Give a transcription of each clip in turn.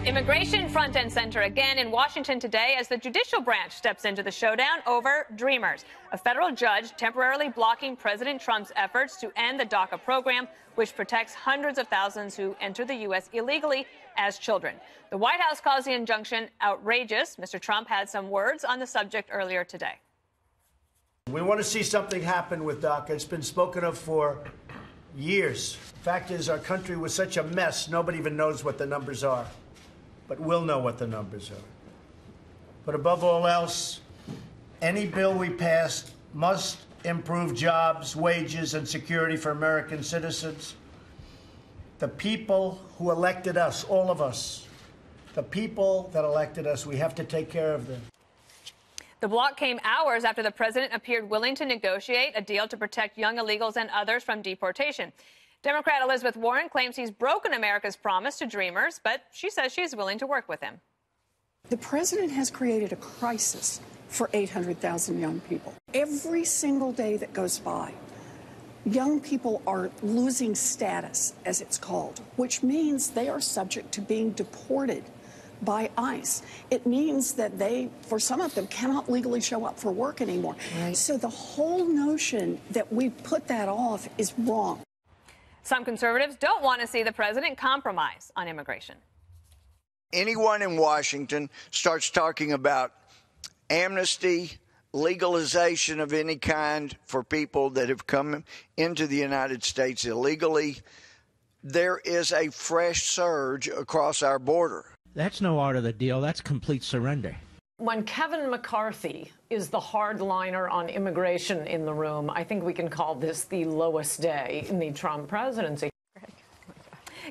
Immigration front and center again in Washington today as the judicial branch steps into the showdown over Dreamers, a federal judge temporarily blocking President Trump's efforts to end the DACA program, which protects hundreds of thousands who enter the U.S. illegally as children. The White House calls the injunction outrageous. Mr. Trump had some words on the subject earlier today. We want to see something happen with DACA. It's been spoken of for years. Fact is, our country was such a mess, nobody even knows what the numbers are. But we'll know what the numbers are. But above all else, any bill we pass must improve jobs, wages, and security for American citizens. The people who elected us, all of us, the people that elected us, we have to take care of them. The block came hours after the president appeared willing to negotiate a deal to protect young illegals and others from deportation. Democrat Elizabeth Warren claims he's broken America's promise to Dreamers, but she says she's willing to work with him. The president has created a crisis for 800,000 young people. Every single day that goes by, young people are losing status, as it's called, which means they are subject to being deported by ICE. It means that they, for some of them, cannot legally show up for work anymore. Right. So the whole notion that we put that off is wrong. Some conservatives don't want to see the president compromise on immigration. Anyone in Washington starts talking about amnesty, legalization of any kind for people that have come into the United States illegally, there is a fresh surge across our border. That's no art of the deal. That's complete surrender. When Kevin McCarthy is the hardliner on immigration in the room, I think we can call this the lowest day in the Trump presidency.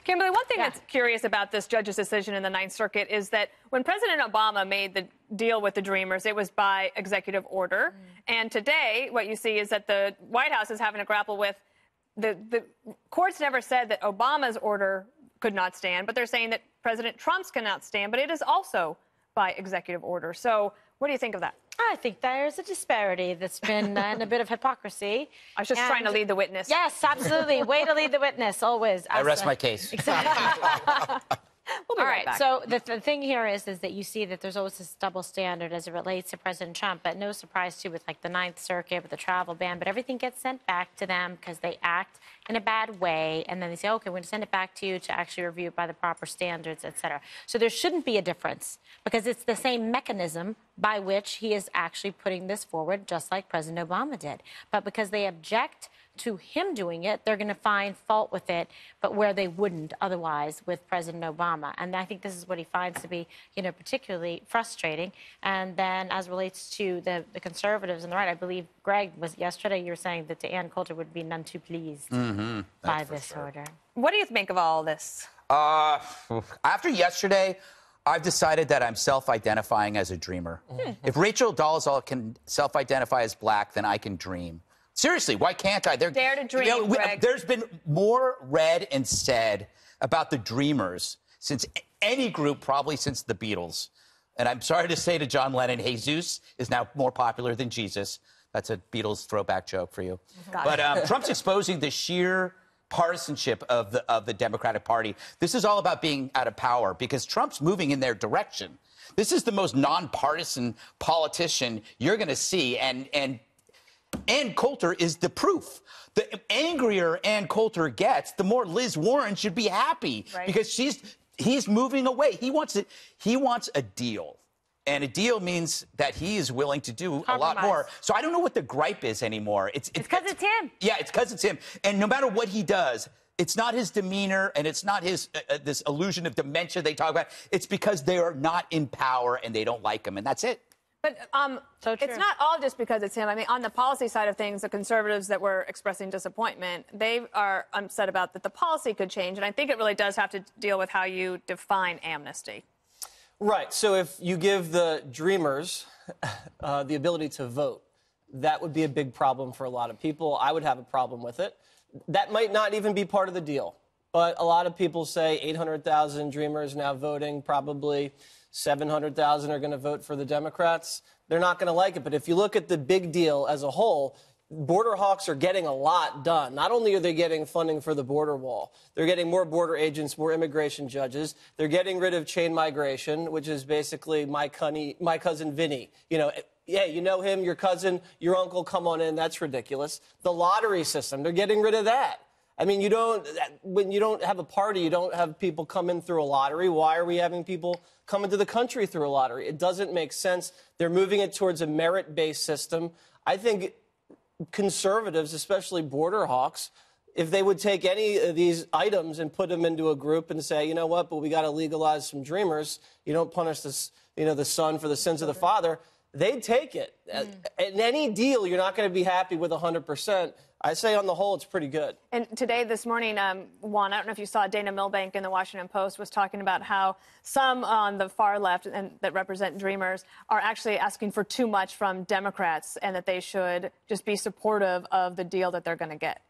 Kimberly, one thing that's curious about this judge's decision in the Ninth Circuit is that when President Obama made the deal with the Dreamers, it was by executive order. And today, what you see is that the White House is having to grapple with the courts never said that Obama's order could not stand, but they're saying that President Trump's cannot stand, but it is also by executive order. So what do you think of that? I think there's a disparity that's been and a bit of hypocrisy. I was just trying to lead the witness. Yes, absolutely. Way to lead the witness, always. I rest my case. Exactly. We'll be All right right, back. so the thing here is that you see that there's always this double standard as it relates to President Trump, but no surprise, too, with, like, the Ninth Circuit, with the travel ban, but everything gets sent back to them because they act in a bad way, and then they say, okay, we're going to send it back to you to actually review it by the proper standards, et cetera. So there shouldn't be a difference because it's the same mechanism by which he is actually putting this forward, just like President Obama did. But because they object to him doing it, they're going to find fault with it, but where they wouldn't otherwise with President Obama. And I think this is what he finds to be, particularly frustrating. And then as relates to the conservatives and the right, I believe, Greg, was yesterday you were saying that Ann Coulter would be none too pleased by this order. What do you think of all this? After yesterday, I've decided that I'm self-identifying as a dreamer. If Rachel Dolezal can self-identify as black, then I can dream. Seriously, why can't I? Dare to dream, Greg. There's been more read and said about the Dreamers since any group, probably since the Beatles. And I'm sorry to say to John Lennon, Jesus is now more popular than Jesus. That's a Beatles throwback joke for you. But Trump's exposing the sheer partisanship of the Democratic Party. This is all about being out of power because Trump's moving in their direction. This is the most nonpartisan politician you're going to see, and Ann Coulter is the proof. The angrier Ann Coulter gets, the more Liz Warren should be happy because he's moving away. He wants a deal. And a deal means that he is willing to do a lot more. So I don't know what the gripe is anymore. It's because it's him. Yeah, it's because it's him. And no matter what he does, it's not his demeanor and it's not his this illusion of dementia they talk about. It's because they are not in power and they don't like him, and that's it. But it's not all just because it's him. I mean, on the policy side of things, the conservatives that were expressing disappointment, they are upset about that the policy could change. And I think it really does have to deal with how you define amnesty. Right. So if you give the Dreamers the ability to vote, that would be a big problem for a lot of people. I would have a problem with it. That might not even be part of the deal. But a lot of people say 800,000 Dreamers now voting, probably 700,000 are going to vote for the Democrats. They're not going to like it. But if you look at the big deal as a whole, border hawks are getting a lot done. Not only are they getting funding for the border wall, they're getting more border agents, more immigration judges. They're getting rid of chain migration, which is basically my cousin Vinny. You know, yeah, you know him, your cousin, your uncle, come on in. That's ridiculous. The lottery system, they're getting rid of that. I mean, when you don't have a party, you don't have people come in through a lottery. Why are we having people come into the country through a lottery? It doesn't make sense. They're moving it towards a merit-based system. I think conservatives, especially border hawks, if they would take any of these items and put them into a group and say, you know what, but we got to legalize some dreamers. You don't punish the son for the sins of the father. They'd take it. In any deal, you're not going to be happy with 100%. I say on the whole, it's pretty good. And today, this morning, Juan, I don't know if you saw Dana Milbank in the Washington Post was talking about how some on the far left and that represent Dreamers are actually asking for too much from Democrats and that they should just be supportive of the deal that they're going to get.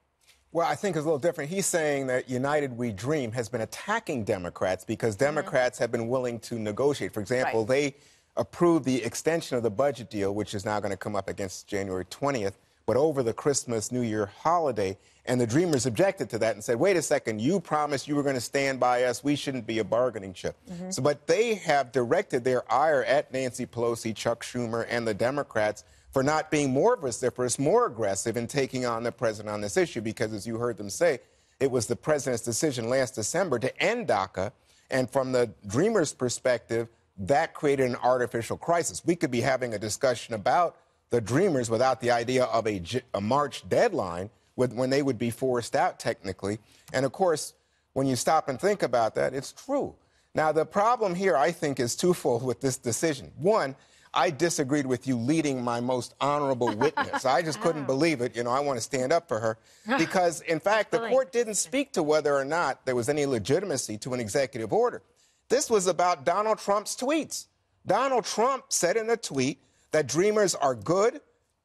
Well, I think it's a little different. He's saying that United We Dream has been attacking Democrats because Democrats have been willing to negotiate. For example, they approved the extension of the budget deal, which is now going to come up against January 20th. But over the Christmas, New Year holiday, and the Dreamers objected to that and said, wait a second, you promised you were going to stand by us. We shouldn't be a bargaining chip. But they have directed their ire at Nancy Pelosi, Chuck Schumer, and the Democrats for not being more vociferous, more aggressive in taking on the president on this issue, because as you heard them say, it was the president's decision last December to end DACA. And from the Dreamers' perspective, that created an artificial crisis. We could be having a discussion about the Dreamers without the idea of a March deadline when they would be forced out technically. And, of course, when you stop and think about that, it's true. Now, the problem here, I think, is twofold with this decision. One, I disagreed with you leading my most honorable witness. I just couldn't believe it. You know, I want to stand up for her. Because, in fact, the court didn't speak to whether or not there was any legitimacy to an executive order. This was about Donald Trump's tweets. Donald Trump said in a tweet that Dreamers are good,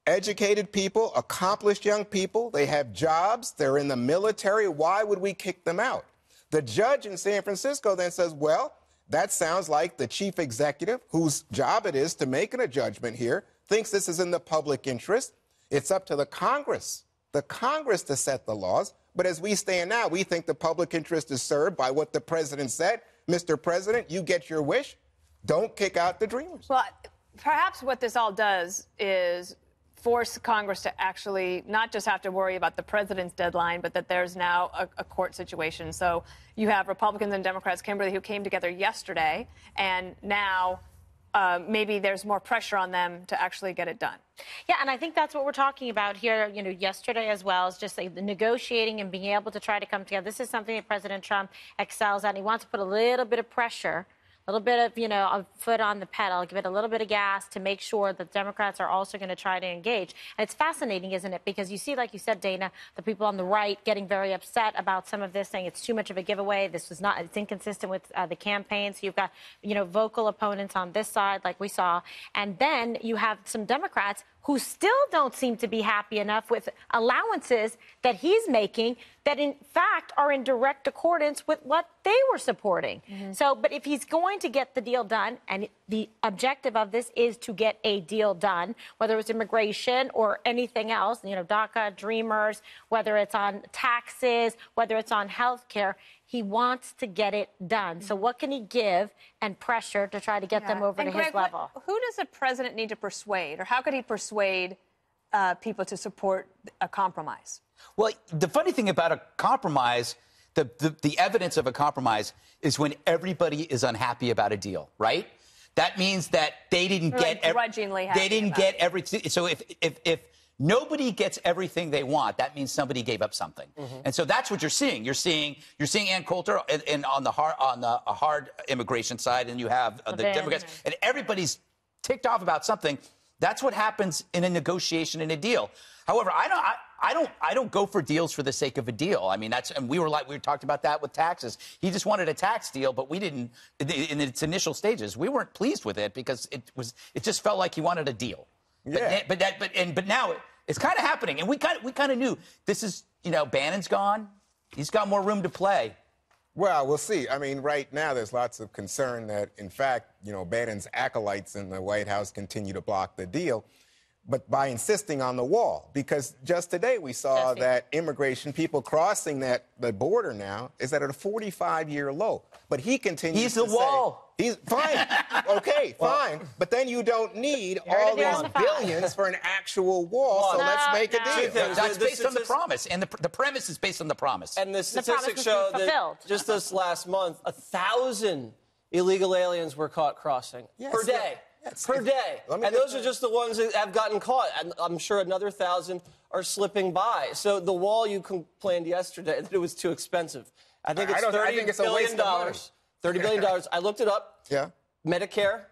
educated people, accomplished young people. They have jobs. They're in the military. Why would we kick them out? The judge in San Francisco then says, well, that sounds like the chief executive, whose job it is to make a judgment here, thinks this is in the public interest. It's up to the Congress to set the laws. But as we stand now, we think the public interest is served by what the president said. Mr. President, you get your wish. Don't kick out the Dreamers. Well, perhaps what this all does is force Congress to actually not just have to worry about the president's deadline, but that there's now a court situation. So you have Republicans and Democrats, Kimberly, who came together yesterday, and now maybe there's more pressure on them to actually get it done. Yeah, and I think that's what we're talking about here, you know, yesterday as well, is just like the negotiating and being able to try to come together. This is something that President Trump excels at, and he wants to put a little bit of pressure, a little bit of, you know, a foot on the pedal, give it a little bit of gas to make sure that Democrats are also going to try to engage. And it's fascinating, isn't it? Because you see, like you said, Dana, the people on the right getting very upset about some of this, saying it's too much of a giveaway. This was not, it's inconsistent with the campaign. So you've got, you know, vocal opponents on this side, like we saw. And then you have some Democrats who still don't seem to be happy enough with allowances that he's making that, in fact, are in direct accordance with what they were supporting. So, but if he's going to get the deal done, and the objective of this is to get a deal done, whether it's immigration or anything else, you know, DACA, Dreamers, whether it's on taxes, whether it's on health care, he wants to get it done. So what can he give and pressure to try to get them over to his level? Who does the president need to persuade, or how could he persuade people to support a compromise? Well, the funny thing about a compromise, the evidence of a compromise is when everybody is unhappy about a deal, right? That means that they didn't get everything. So if nobody gets everything they want, that means somebody gave up something. And so that's what you're seeing. You're seeing Ann Coulter on the hard immigration side, and you have the Democrats, and everybody's ticked off about something. That's what happens in a negotiation, in a deal. However, I don't go for deals for the sake of a deal. I mean, and we talked about that with taxes. He just wanted a tax deal, but we didn't, in its initial stages, we weren't pleased with it because it just felt like he wanted a deal. Yeah. But now it's kind of happening, and we kind of knew this is, you know, Bannon's gone. He's got more room to play. Well, we'll see. I mean, right now there's lots of concern that, in fact, you know, Bannon's acolytes in the White House continue to block the deal. but by insisting on the wall. Because just today we saw that immigration, people crossing the border now, is at a 45-year low. But he continues He's to the wall. He's fine. Okay, fine. But then you don't need all these billions for an actual wall, so let's make a deal. That's based on the promise, and the premise is based on the promise. And the statistics show that just this last month, 1,000 illegal aliens were caught crossing per day. Per day. And those are just the ones that have gotten caught. And I'm sure another 1,000 are slipping by. So the wall, you complained yesterday that it was too expensive. I think it's $30 billion. $30 billion. I looked it up. Yeah. Medicare,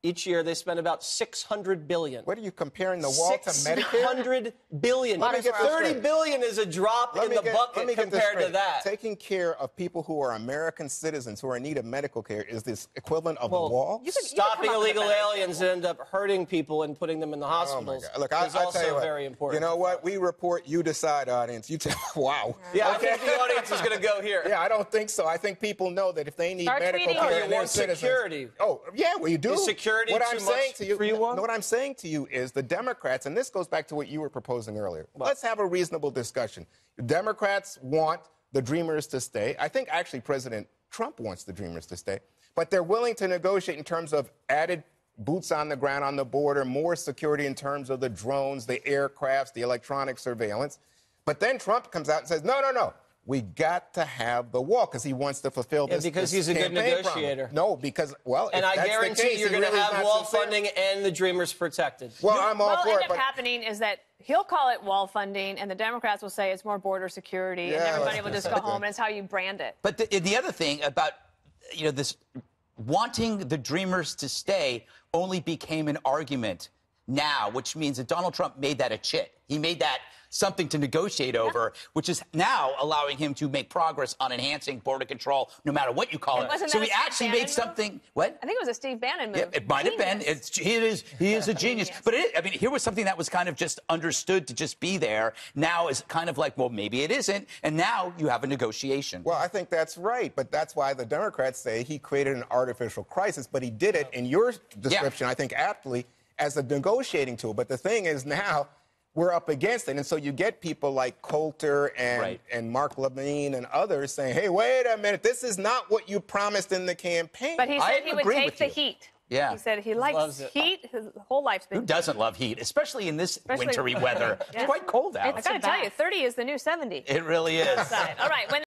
each year they spend about $600 billion. What are you comparing the wall to Medicare? $600 billion. $30 billion is a drop in the bucket compared to that. Taking care of people who are American citizens who are in need of medical care is this equivalent of the wall? Stopping illegal aliens and end up hurting people and putting them in the hospitals Look, is also very important. You know what? We report, you decide, audience. You tell. Wow. Yeah, I think the audience is going to go here. Yeah, I don't think so. I think people know that if they need medical care, you want security. Oh, yeah, well, you do. Is security what too I'm saying much to you, for you? What I'm saying to you is the Democrats, and this goes back to what you were proposing earlier. Let's have a reasonable discussion. Democrats want the Dreamers to stay. I think actually President Trump wants the Dreamers to stay. But they're willing to negotiate in terms of added boots on the ground on the border, more security in terms of the drones, the aircrafts, the electronic surveillance. But then Trump comes out and says, no, no, no. We got to have the wall because he wants to fulfill this. Because he's a good negotiator. Promise. No, because, well, and I guarantee you're going to have wall funding and the Dreamers protected. Well, I'm all for it. What will end up happening is that he'll call it wall funding, and the Democrats will say it's more border security, and everybody will just go home, and it's how you brand it. But the other thing about, this wanting the Dreamers to stay only became an argument now, which means that Donald Trump made that a chit. He made that something to negotiate over, which is now allowing him to make progress on enhancing border control, no matter what you call it. So he actually made something. What? I think it was a Steve Bannon move. Yeah, it might have been. He is a genius. But here was something that was kind of just understood to just be there. Now is kind of like, well, maybe it isn't. And now you have a negotiation. Well, I think that's right. But that's why the Democrats say he created an artificial crisis. But he did it, in your description, I think aptly, as a negotiating tool. But the thing is now, we're up against it. And so you get people like Coulter and Mark Levine and others saying, hey, wait a minute, this is not what you promised in the campaign. But he said he would take the heat. Yeah. He said he likes heat. His whole life's been. Who doesn't love heat, especially in this wintry weather? It's quite cold out. I got to tell you, 30 is the new 70. It really is. All right.